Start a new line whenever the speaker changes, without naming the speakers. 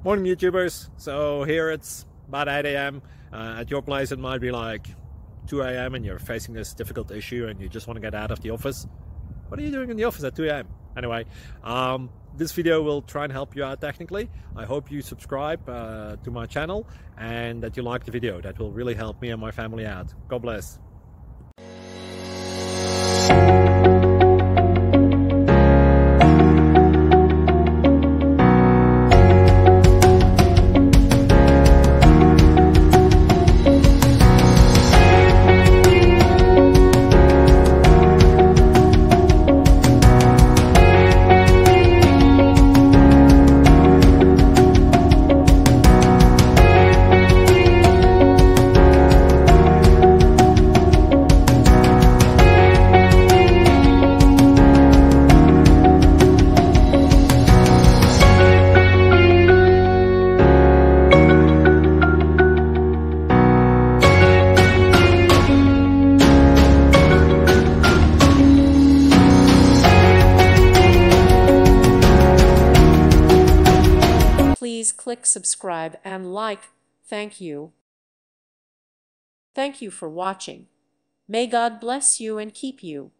Morning YouTubers. So here it's about 8 a.m. At your place it might be like 2 a.m. and you're facing this difficult issue and you just want to get out of the office. What are you doing in the office at 2 a.m.? Anyway, this video will try and help you out technically. I hope you subscribe to my channel and that you like the video. That will really help me and my family out. God bless.
Please click subscribe and like. Thank you. Thank you for watching. May God bless you and keep you.